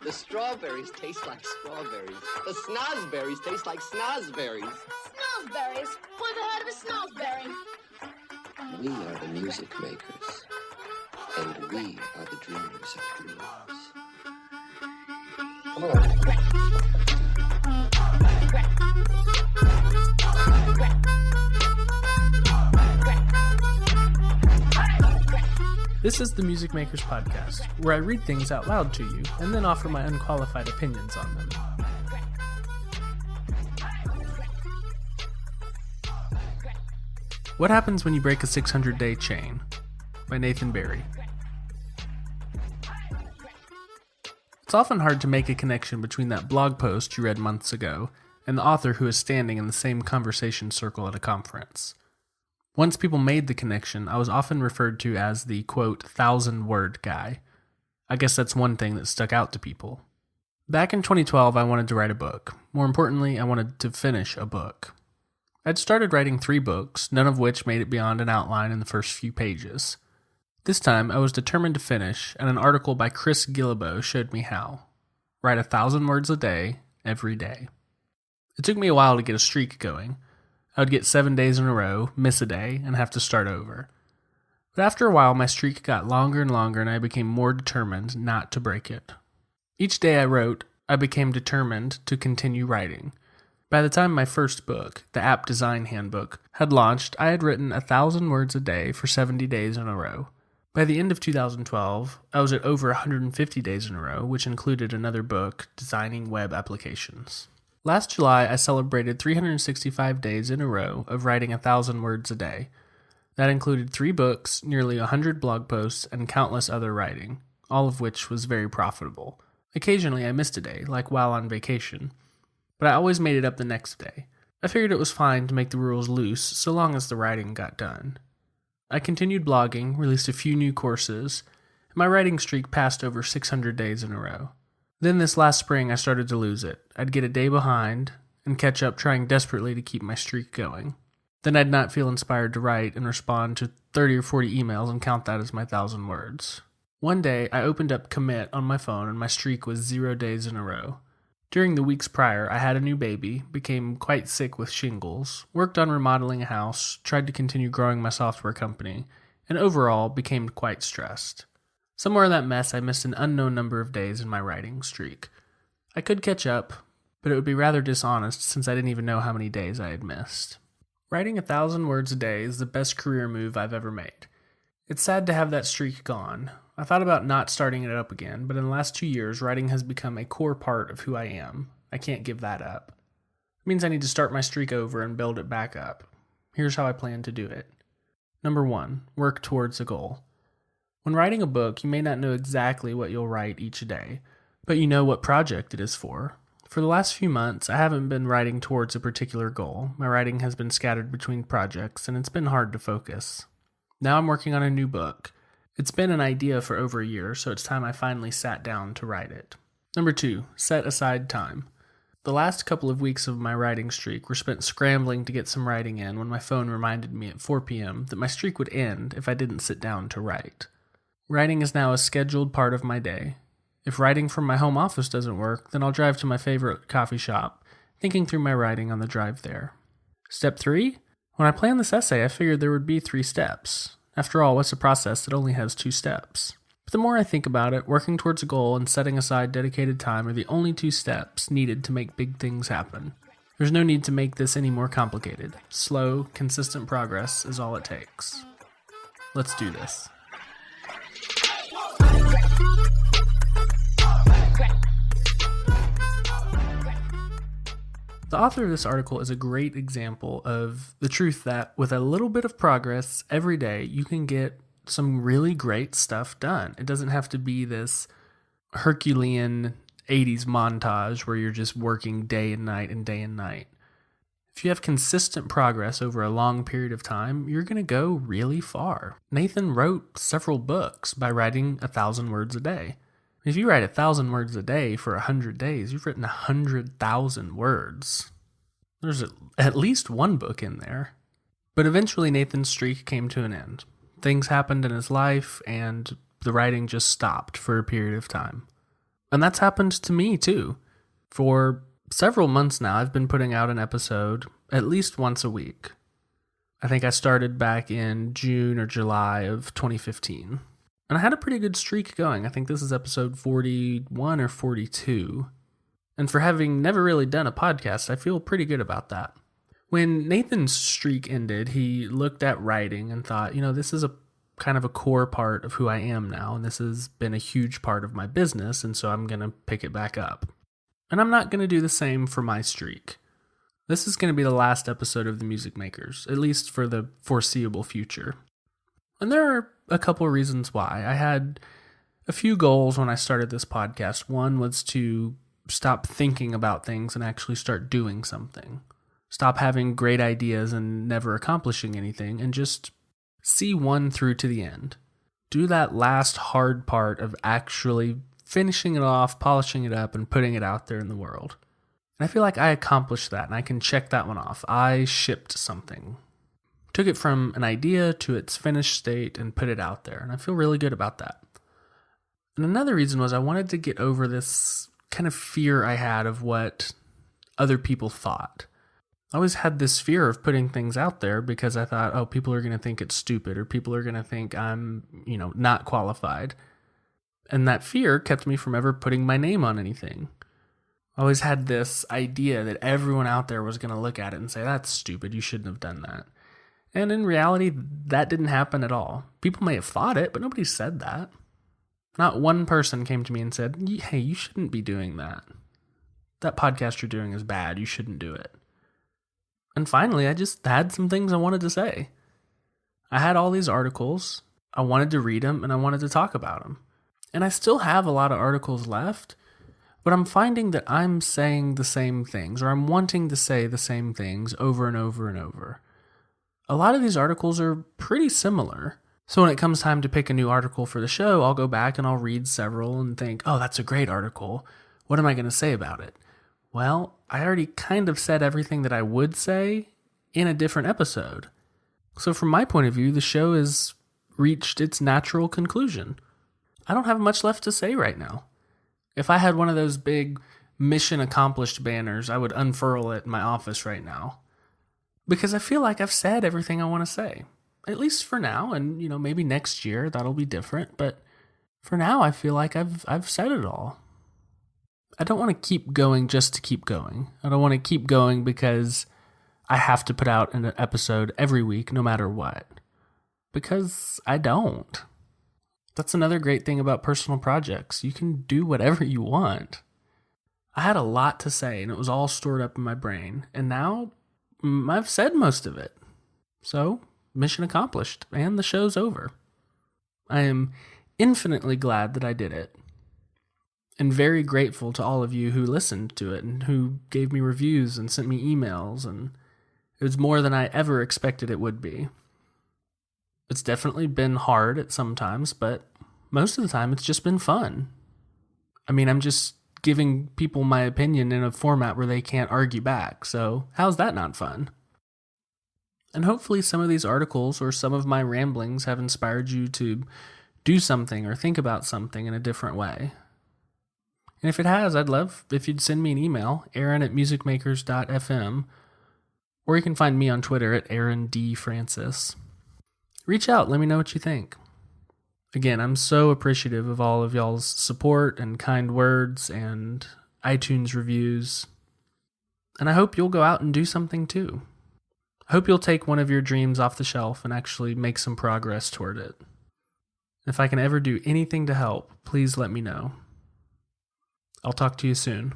The strawberries taste like strawberries. The snozberries taste like snozberries. Snozberries? Who ever heard of a snozberry? We are the music makers, and we are the dreamers of dreams. Come on. This is the Music Makers Podcast, where I read things out loud to you and then offer my unqualified opinions on them. What Happens When You Break a 600-Day Chain? By Nathan Barry. It's often hard to make a connection between that blog post you read months ago and the author who is standing in the same conversation circle at a conference. Once people made the connection, I was often referred to as the, quote, 1,000-word guy. I guess that's one thing that stuck out to people. Back in 2012, I wanted to write a book. More importantly, I wanted to finish a book. I'd started writing 3 books, none of which made it beyond an outline in the first few pages. This time, I was determined to finish, and an article by Chris Guillebeau showed me how. Write 1,000 words a day, every day. It took me a while to get a streak going. I would get 7 days in a row, miss a day, and have to start over. But after a while, my streak got longer and longer, and I became more determined not to break it. Each day I wrote, I became determined to continue writing. By the time my first book, the App Design Handbook, had launched, I had written 1,000 words a day for 70 days in a row. By the end of 2012, I was at over 150 days in a row, which included another book, Designing Web Applications. Last July, I celebrated 365 days in a row of writing 1,000 words a day. That included 3 books, nearly 100 blog posts, and countless other writing, all of which was very profitable. Occasionally, I missed a day, like while on vacation, but I always made it up the next day. I figured it was fine to make the rules loose so long as the writing got done. I continued blogging, released a few new courses, and my writing streak passed over 600 days in a row. Then this last spring, I started to lose it. I'd get a day behind and catch up trying desperately to keep my streak going. Then I'd not feel inspired to write and respond to 30 or 40 emails and count that as my 1,000 words. One day, I opened up Commit on my phone and my streak was 0 days in a row. During the weeks prior, I had a new baby, became quite sick with shingles, worked on remodeling a house, tried to continue growing my software company, and overall became quite stressed. Somewhere in that mess, I missed an unknown number of days in my writing streak. I could catch up, but it would be rather dishonest since I didn't even know how many days I had missed. Writing 1,000 words a day is the best career move I've ever made. It's sad to have that streak gone. I thought about not starting it up again, but in the last 2 years, writing has become a core part of who I am. I can't give that up. It means I need to start my streak over and build it back up. Here's how I plan to do it. Number 1, work towards a goal. When writing a book, you may not know exactly what you'll write each day, but you know what project it is for. For the last few months, I haven't been writing towards a particular goal. My writing has been scattered between projects, and it's been hard to focus. Now I'm working on a new book. It's been an idea for over a year, so it's time I finally sat down to write it. Number 2, set aside time. The last couple of weeks of my writing streak were spent scrambling to get some writing in when my phone reminded me at 4 p.m. that my streak would end if I didn't sit down to write. Writing is now a scheduled part of my day. If writing from my home office doesn't work, then I'll drive to my favorite coffee shop, thinking through my writing on the drive there. Step 3? When I planned this essay, I figured there would be 3 steps. After all, what's a process that only has 2 steps? But the more I think about it, working towards a goal and setting aside dedicated time are the only 2 steps needed to make big things happen. There's no need to make this any more complicated. Slow, consistent progress is all it takes. Let's do this. The author of this article is a great example of the truth that with a little bit of progress every day, you can get some really great stuff done. It doesn't have to be this Herculean 80s montage where you're just working day and night and day and night. If you have consistent progress over a long period of time, you're going to go really far. Nathan wrote several books by writing 1,000 words a day. If you write 1,000 words a day for 100 days, you've written 100,000 words. There's at least one book in there. But eventually Nathan's streak came to an end. Things happened in his life, and the writing just stopped for a period of time. And that's happened to me too. For several months now, I've been putting out an episode at least once a week. I think I started back in June or July of 2015. And I had a pretty good streak going. I think this is episode 41 or 42. And for having never really done a podcast, I feel pretty good about that. When Nathan's streak ended, he looked at writing and thought, this is a kind of a core part of who I am now, and this has been a huge part of my business, and so I'm going to pick it back up. And I'm not going to do the same for my streak. This is going to be the last episode of The Music Makers, at least for the foreseeable future. And there are a couple of reasons why. I had a few goals when I started this podcast. One was to stop thinking about things and actually start doing something. Stop having great ideas and never accomplishing anything, and just see one through to the end. Do that last hard part of actually finishing it off, polishing it up, and putting it out there in the world. And I feel like I accomplished that, and I can check that one off. I shipped something. Took it from an idea to its finished state and put it out there, and I feel really good about that. And another reason was I wanted to get over this kind of fear I had of what other people thought. I always had this fear of putting things out there because I thought, people are going to think it's stupid, or people are going to think I'm, not qualified. And that fear kept me from ever putting my name on anything. I always had this idea that everyone out there was going to look at it and say, that's stupid, you shouldn't have done that. And in reality, that didn't happen at all. People may have thought it, but nobody said that. Not one person came to me and said, hey, you shouldn't be doing that. That podcast you're doing is bad, you shouldn't do it. And finally, I just had some things I wanted to say. I had all these articles, I wanted to read them, and I wanted to talk about them. And I still have a lot of articles left, but I'm finding that I'm saying the same things, or I'm wanting to say the same things over and over and over. A lot of these articles are pretty similar. So when it comes time to pick a new article for the show, I'll go back and I'll read several and think, that's a great article. What am I going to say about it? Well, I already kind of said everything that I would say in a different episode. So from my point of view, the show has reached its natural conclusion. I don't have much left to say right now. If I had one of those big mission accomplished banners, I would unfurl it in my office right now. Because I feel like I've said everything I want to say. At least for now, and maybe next year that'll be different, but for now I feel like I've said it all. I don't want to keep going just to keep going. I don't want to keep going because I have to put out an episode every week no matter what. Because I don't. That's another great thing about personal projects. You can do whatever you want. I had a lot to say and it was all stored up in my brain, and now I've said most of it. So, mission accomplished, and the show's over. I am infinitely glad that I did it, and very grateful to all of you who listened to it and who gave me reviews and sent me emails, and it was more than I ever expected it would be. It's definitely been hard at some times, but most of the time it's just been fun. I mean, I'm just giving people my opinion in a format where they can't argue back, so how's that not fun? And hopefully some of these articles or some of my ramblings have inspired you to do something or think about something in a different way. And if it has, I'd love if you'd send me an email, aaron@musicmakers.fm, or you can find me on Twitter at AaronDFrancis. Reach out, let me know what you think. Again, I'm so appreciative of all of y'all's support and kind words and iTunes reviews. And I hope you'll go out and do something too. I hope you'll take one of your dreams off the shelf and actually make some progress toward it. If I can ever do anything to help, please let me know. I'll talk to you soon.